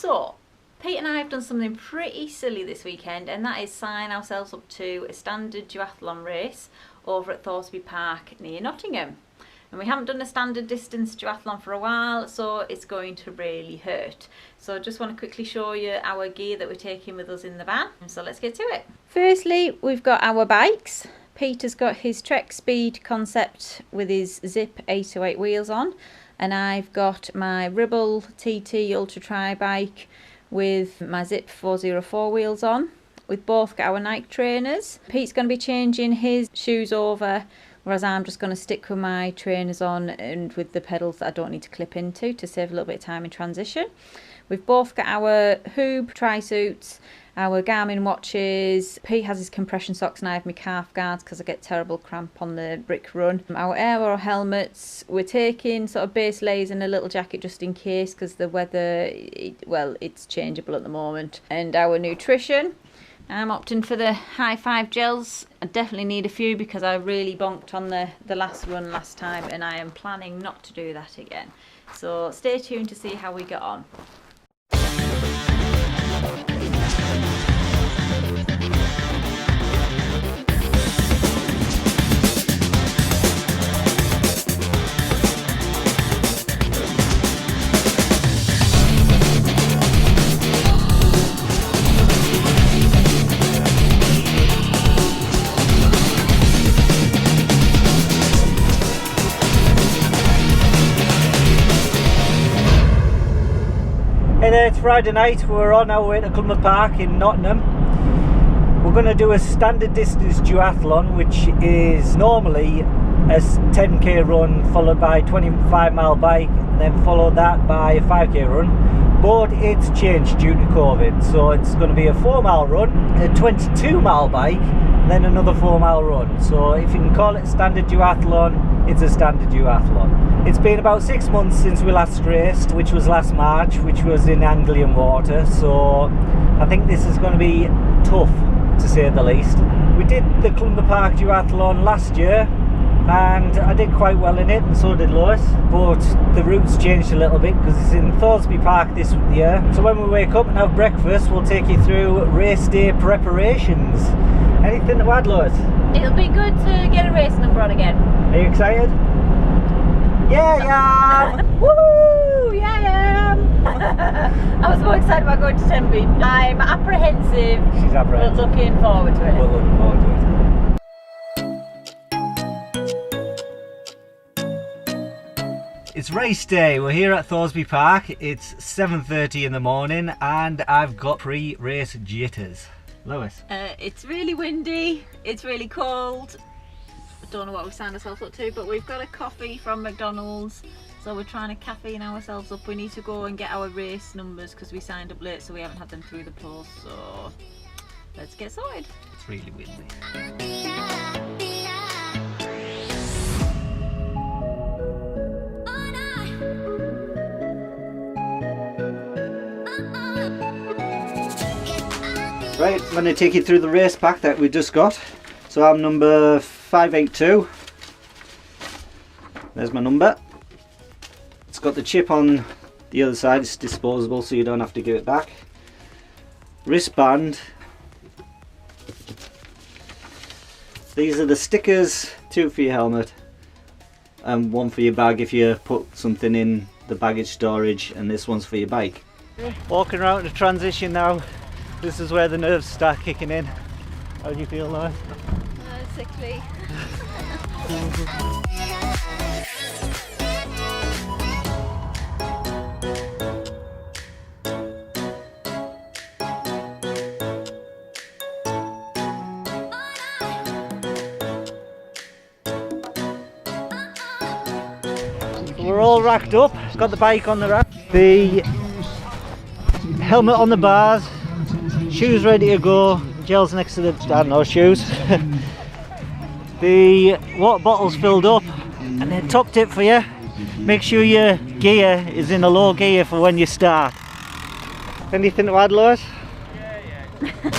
So, Pete and I have done something pretty silly this weekend, and that is sign ourselves up to a standard duathlon race over at Thoresby Park near Nottingham. And we haven't done a standard distance duathlon for a while, so it's going to really hurt. So I just want to quickly show you our gear that we're taking with us in the van. So let's get to it. Firstly, we've got our bikes. Peter's got his Trek Speed Concept with his Zip 808 wheels on, and I've got my Ribble TT Ultra Tri bike with my Zip 404 wheels on. We've both got our Nike trainers. Pete's going to be changing his shoes over, whereas I'm just going to stick with my trainers on and with the pedals that I don't need to clip into to save a little bit of time in transition. We've both got our Hoob tri-suits, our Garmin watches. Pete has his compression socks and I have my calf guards because I get terrible cramp on the brick run. Our aero helmets. We're taking sort of base layers and a little jacket just in case because the weather, it's changeable at the moment. And our nutrition. I'm opting for the high five gels. I definitely need a few because I really bonked on the last run last time, and I am planning not to do that again. So stay tuned to see how we get on. Hey there, it's Friday night. We're on our way to Clumber Park in Nottingham. We're going to do a standard distance duathlon, which is normally a 10k run followed by a 25-mile bike, and then follow that by a 5k run. But it's changed due to COVID, so it's going to be a 4-mile run, a 22-mile bike, and then another 4-mile run. So if you can call it a standard duathlon, it's a standard duathlon. It's been about 6 months since we last raced, which was last March, which was in Anglian water, so I think this is going to be tough, to say the least. We did the Clumber Park duathlon last year, and I did quite well in it, and so did Lois, but the route's changed a little bit because it's in Thoresby Park this year. So when we wake up and have breakfast, we'll take you through race day preparations. Anything to add, Lois? It'll be good to get a race number on again. Are you excited? Yeah, Woohoo! Yeah, I am! I was more excited about going to Tenby. I'm apprehensive. She's apprehensive. But looking forward to it. We're looking forward to it. It's race day. We're here at Thoresby Park. It's 7:30 in the morning and I've got pre-race jitters. Lois? It's really windy, it's really cold. I don't know what we've signed ourselves up to, but we've got a coffee from McDonald's, so we're trying to caffeine ourselves up. We need to go and get our race numbers because we signed up late, so we haven't had them through the post. So let's get started. It's really windy. Right, I'm going to take you through the race pack that we just got. So I'm number 582. There's my number. It's got the chip on the other side, it's disposable so you don't have to give it back. Wristband. These are the stickers, 2 for your helmet and 1 for your bag if you put something in the baggage storage, and this one's for your bike. Walking around the transition now. This is where the nerves start kicking in. How do you feel, Lois? Sickly. We're all racked up. Got the bike on the rack, the helmet on the bars, shoes ready to go, gels next to the, I don't know, shoes. The water bottle's filled up, and then top tip for you, make sure your gear is in a low gear for when you start. Anything to add, Lois? Yeah.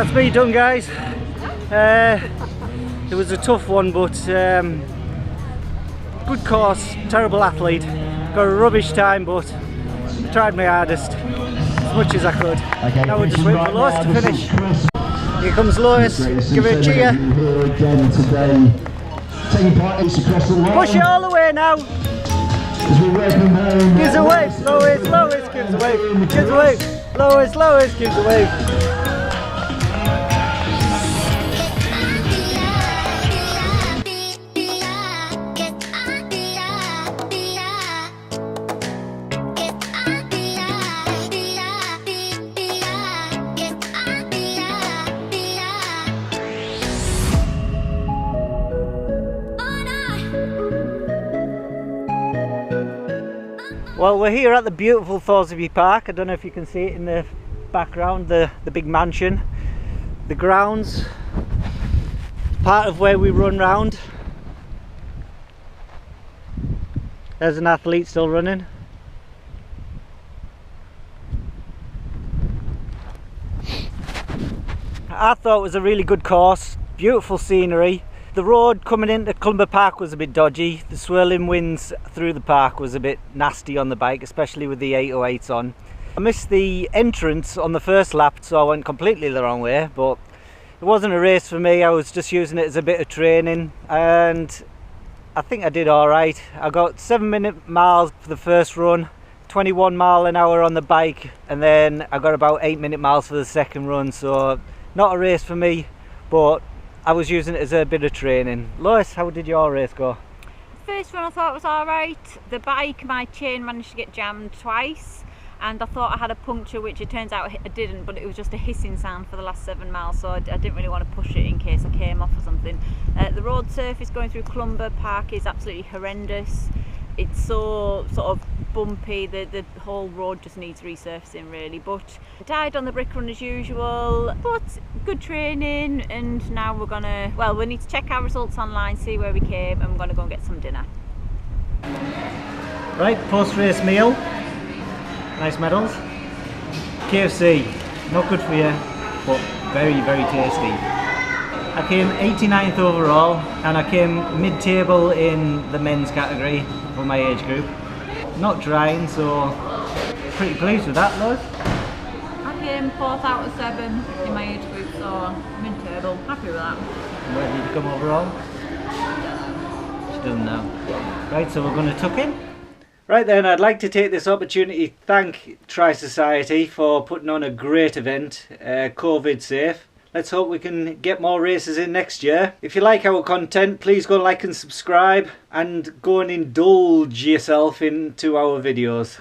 That's me done, guys. It was a tough one, but good course, terrible athlete. Got a rubbish time, but tried my hardest as much as I could. Okay, now we're just waiting for Lois to finish. Here comes Lois, give her a cheer. Push it all the way now. Gives a wave, Lois, Lois gives a wave, gives a wave, Lois, Lois gives a wave. Well, we're here at the beautiful Thoresby Park. I don't know if you can see it in the background, the big mansion, the grounds, part of where we run round. There's an athlete still running. I thought it was a really good course, beautiful scenery. The road coming into Clumber Park was a bit dodgy. The swirling winds through the park was a bit nasty on the bike, especially with the 808s on. I missed the entrance on the first lap, so I went completely the wrong way, but it wasn't a race for me. I was just using it as a bit of training, and I think I did alright. I got 7-minute miles for the first run, 21 mile an hour on the bike, and then I got about 8-minute miles for the second run, so not a race for me, but I was using it as a bit of training. Lois, how did your race go? First run I thought was alright. The bike, my chain managed to get jammed twice, and I thought I had a puncture, which it turns out I didn't, but it was just a hissing sound for the last 7 miles, so I didn't really want to push it in case I came off or something. The road surface going through Clumber Park is absolutely horrendous. It's so sort of bumpy, the whole road just needs resurfacing really, but I died on the brick run as usual, but good training, and now we're gonna, well, we need to check our results online, see where we came, and we're gonna go and get some dinner. Right, post-race meal, nice medals. KFC, not good for you, but very, very tasty. I came 89th overall, and I came mid-table in the men's category for my age group. Not drying, so pretty pleased with that, Lois. I came 4th out of 7 in my age group, so mid-table, happy with that. Where did you come overall? She doesn't know. Right, so we're going to tuck in. Right then, I'd like to take this opportunity to thank Tri-Society for putting on a great event, COVID safe. Let's hope we can get more races in next year. If you like our content, please go like and subscribe, and go and indulge yourself into our videos.